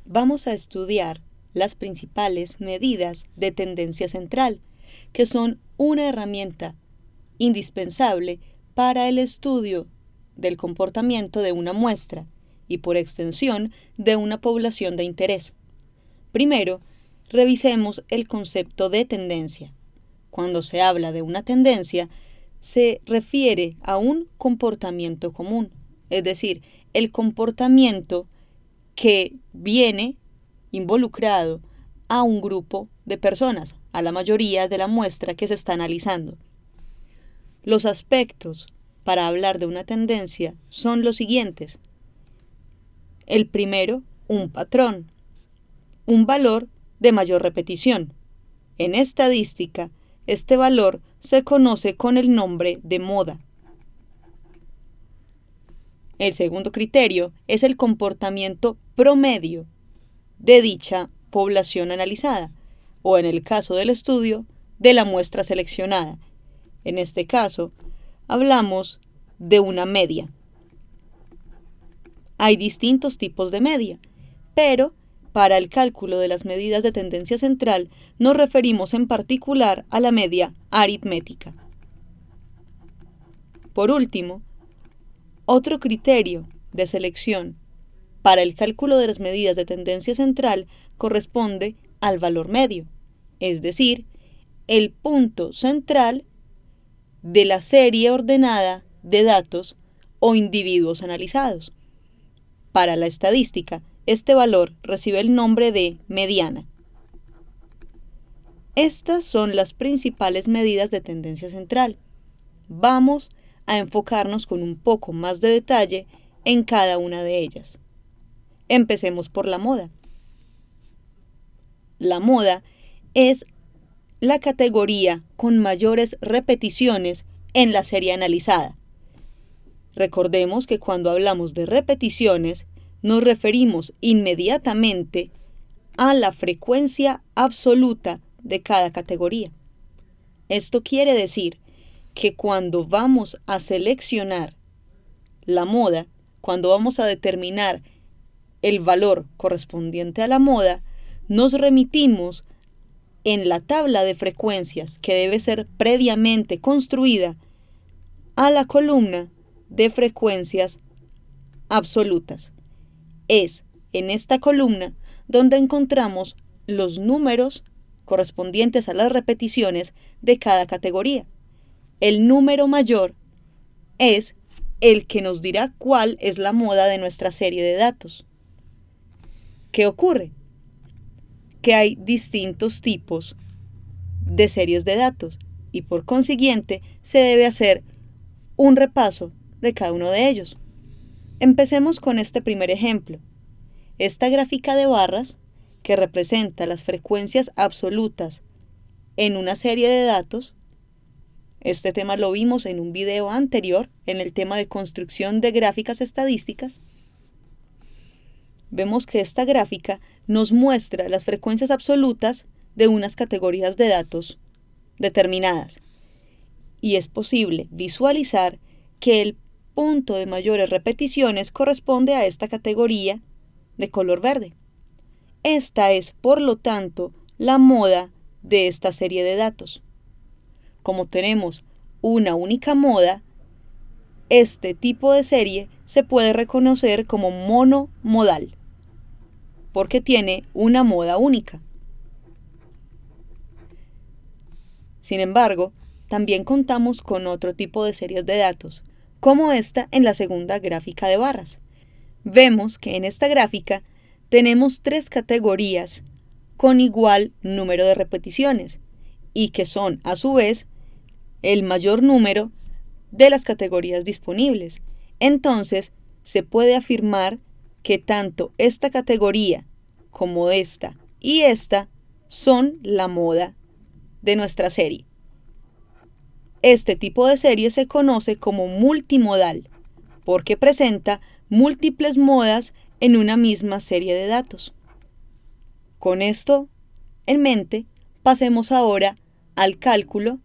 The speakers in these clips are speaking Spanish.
vamos a estudiar las principales medidas de tendencia central, que son una herramienta indispensable para el estudio del comportamiento de una muestra y, por extensión, de una población de interés. Primero, revisemos el concepto de tendencia. Cuando se habla de una tendencia, se refiere a un comportamiento común, es decir, el comportamiento que viene involucrado a un grupo de personas, a la mayoría de la muestra que se está analizando. Los aspectos para hablar de una tendencia son los siguientes. El primero, un patrón, un valor de mayor repetición. En estadística, este valor se conoce con el nombre de moda. El segundo criterio es el comportamiento promedio de dicha población analizada, o en el caso del estudio, de la muestra seleccionada. En este caso, hablamos de una media. Hay distintos tipos de media, pero para el cálculo de las medidas de tendencia central nos referimos en particular a la media aritmética. Por último, otro criterio de selección para el cálculo de las medidas de tendencia central corresponde al valor medio, es decir, el punto central de la serie ordenada de datos o individuos analizados. Para la estadística, este valor recibe el nombre de mediana. Estas son las principales medidas de tendencia central. Vamos a enfocarnos con un poco más de detalle en cada una de ellas. Empecemos por la moda. La moda es la categoría con mayores repeticiones en la serie analizada. Recordemos que cuando hablamos de repeticiones, nos referimos inmediatamente a la frecuencia absoluta de cada categoría. Esto quiere decir que cuando vamos a seleccionar la moda, cuando vamos a determinar el valor correspondiente a la moda, nos remitimos en la tabla de frecuencias que debe ser previamente construida a la columna de frecuencias absolutas. Es en esta columna donde encontramos los números correspondientes a las repeticiones de cada categoría. El número mayor es el que nos dirá cuál es la moda de nuestra serie de datos. ¿Qué ocurre? Que hay distintos tipos de series de datos y por consiguiente se debe hacer un repaso de cada uno de ellos. Empecemos con este primer ejemplo. Esta gráfica de barras, que representa las frecuencias absolutas en una serie de datos, este tema lo vimos en un video anterior, en el tema de construcción de gráficas estadísticas. Vemos que esta gráfica nos muestra las frecuencias absolutas de unas categorías de datos determinadas. Y es posible visualizar que el punto de mayores repeticiones corresponde a esta categoría de color verde. Esta es, por lo tanto, la moda de esta serie de datos. Como tenemos una única moda, este tipo de serie se puede reconocer como monomodal, porque tiene una moda única. Sin embargo, también contamos con otro tipo de series de datos, como esta en la segunda gráfica de barras. Vemos que en esta gráfica tenemos 3 categorías con igual número de repeticiones y que son, a su vez, el mayor número de las categorías disponibles. Entonces, se puede afirmar que tanto esta categoría como esta y esta son la moda de nuestra serie. Este tipo de serie se conoce como multimodal porque presenta múltiples modas en una misma serie de datos. Con esto en mente, pasemos ahora al cálculo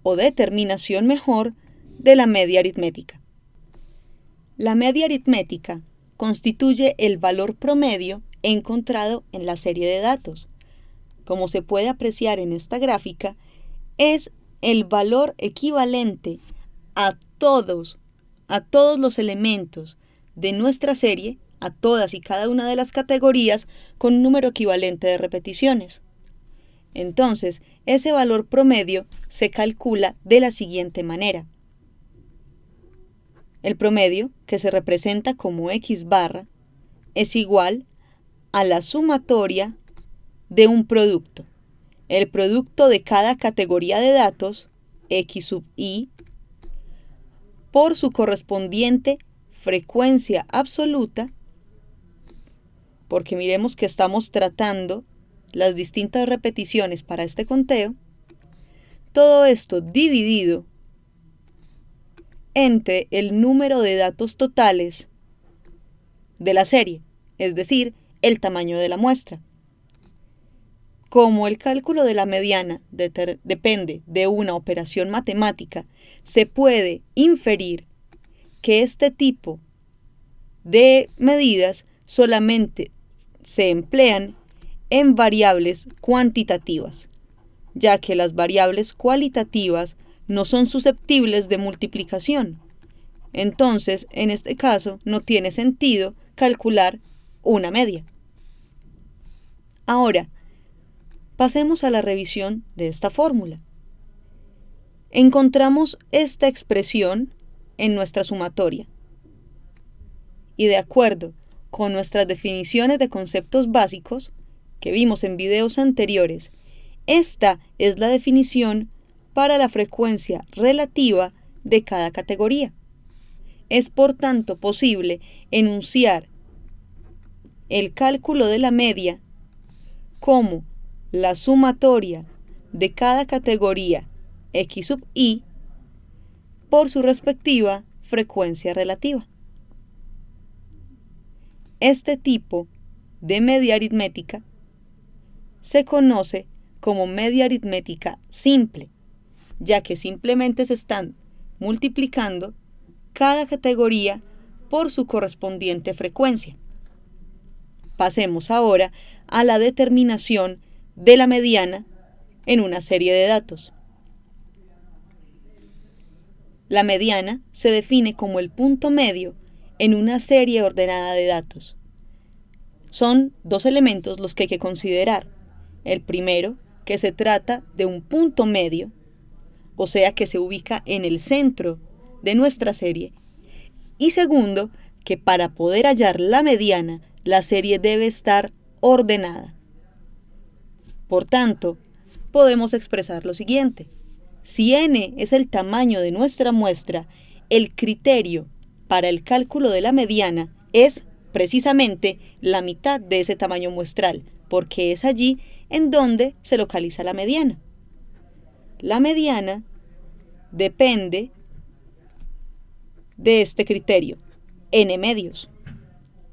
o determinación mejor de la media aritmética. La media aritmética constituye el valor promedio encontrado en la serie de datos. Como se puede apreciar en esta gráfica, es el valor equivalente a todos los elementos de nuestra serie, a todas y cada una de las categorías, con un número equivalente de repeticiones. Entonces, ese valor promedio se calcula de la siguiente manera. El promedio, que se representa como X barra, es igual a la sumatoria de un producto. El producto de cada categoría de datos, X sub I, por su correspondiente frecuencia absoluta, porque miremos que estamos tratando las distintas repeticiones para este conteo, todo esto dividido entre el número de datos totales de la serie, es decir, el tamaño de la muestra. Como el cálculo de la mediana depende de una operación matemática, se puede inferir que este tipo de medidas solamente se emplean en variables cuantitativas, ya que las variables cualitativas no son susceptibles de multiplicación. Entonces, en este caso, no tiene sentido calcular una media. Ahora, pasemos a la revisión de esta fórmula. Encontramos esta expresión en nuestra sumatoria. Y de acuerdo con nuestras definiciones de conceptos básicos que vimos en videos anteriores, esta es la definición para la frecuencia relativa de cada categoría. Es por tanto posible enunciar el cálculo de la media como la sumatoria de cada categoría X sub I por su respectiva frecuencia relativa. Este tipo de media aritmética se conoce como media aritmética simple, ya que simplemente se están multiplicando cada categoría por su correspondiente frecuencia. Pasemos ahora a la determinación de la mediana en una serie de datos. La mediana se define como el punto medio en una serie ordenada de datos. Son dos elementos los que hay que considerar. El primero, que se trata de un punto medio, o sea que se ubica en el centro de nuestra serie. Y segundo, que para poder hallar la mediana, la serie debe estar ordenada. Por tanto, podemos expresar lo siguiente. Si n es el tamaño de nuestra muestra, el criterio para el cálculo de la mediana es precisamente la mitad de ese tamaño muestral, porque es allí en donde se localiza la mediana. La mediana depende de este criterio, n medios,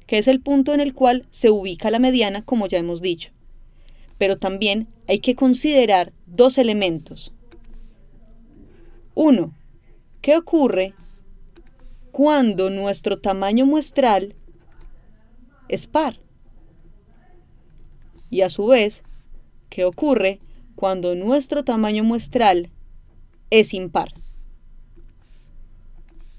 que es el punto en el cual se ubica la mediana, como ya hemos dicho. Pero también hay que considerar dos elementos. Uno, ¿qué ocurre cuando nuestro tamaño muestral es par? Y a su vez, ¿qué ocurre cuando nuestro tamaño muestral es impar?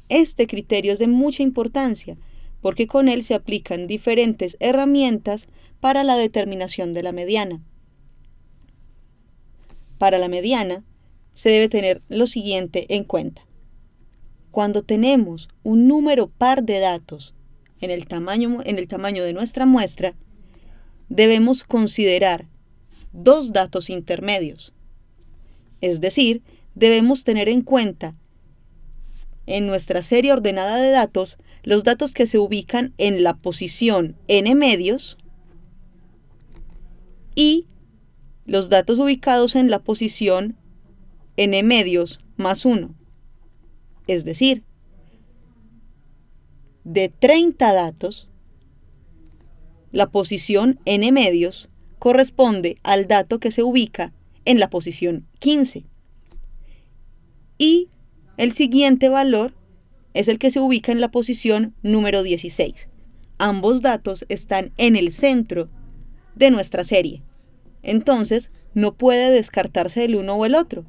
Este criterio es de mucha importancia, porque con él se aplican diferentes herramientas para la determinación de la mediana. Para la mediana, se debe tener lo siguiente en cuenta. Cuando tenemos un número par de datos en el tamaño de nuestra muestra, debemos considerar dos datos intermedios. Es decir, debemos tener en cuenta en nuestra serie ordenada de datos los datos que se ubican en la posición n medios y los datos ubicados en la posición n medios más 1. Es decir, de 30 datos, la posición n medios corresponde al dato que se ubica en la posición 15. Y el siguiente valor es el que se ubica en la posición número 16. ambos datos están en el centro de nuestra serie. Entonces, no puede descartarse el uno o el otro,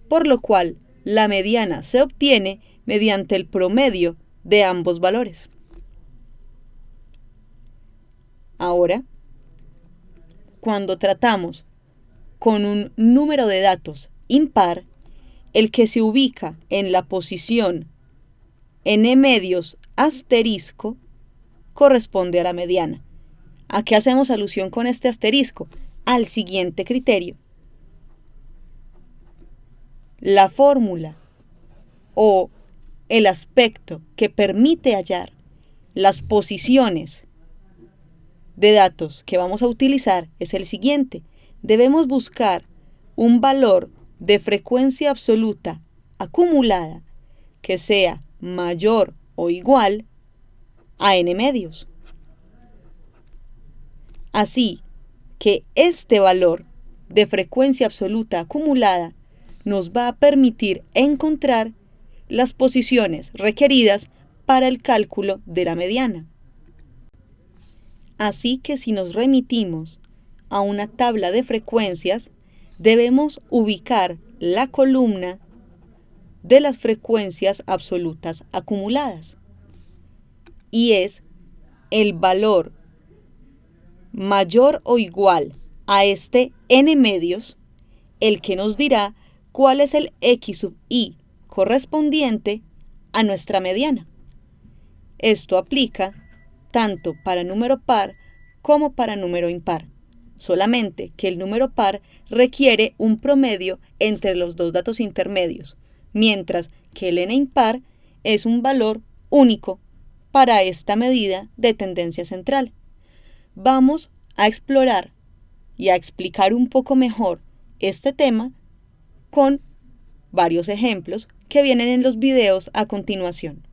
por lo cual la mediana se obtiene mediante el promedio de ambos valores. Ahora, cuando tratamos con un número de datos impar, el que se ubica en la posición n medios asterisco corresponde a la mediana. ¿A qué hacemos alusión con este asterisco? Al siguiente criterio. La fórmula o el aspecto que permite hallar las posiciones de datos que vamos a utilizar es el siguiente. Debemos buscar un valor de frecuencia absoluta acumulada que sea mayor o igual a n medios. Así que este valor de frecuencia absoluta acumulada nos va a permitir encontrar las posiciones requeridas para el cálculo de la mediana. Así que si nos remitimos a una tabla de frecuencias, debemos ubicar la columna de las frecuencias absolutas acumuladas. Y es el valor mayor o igual a este n medios el que nos dirá cuál es el x sub i correspondiente a nuestra mediana. Esto aplica tanto para número par como para número impar, solamente que el número par requiere un promedio entre los dos datos intermedios, mientras que el n impar es un valor único para esta medida de tendencia central. Vamos a explorar y a explicar un poco mejor este tema con varios ejemplos que vienen en los videos a continuación.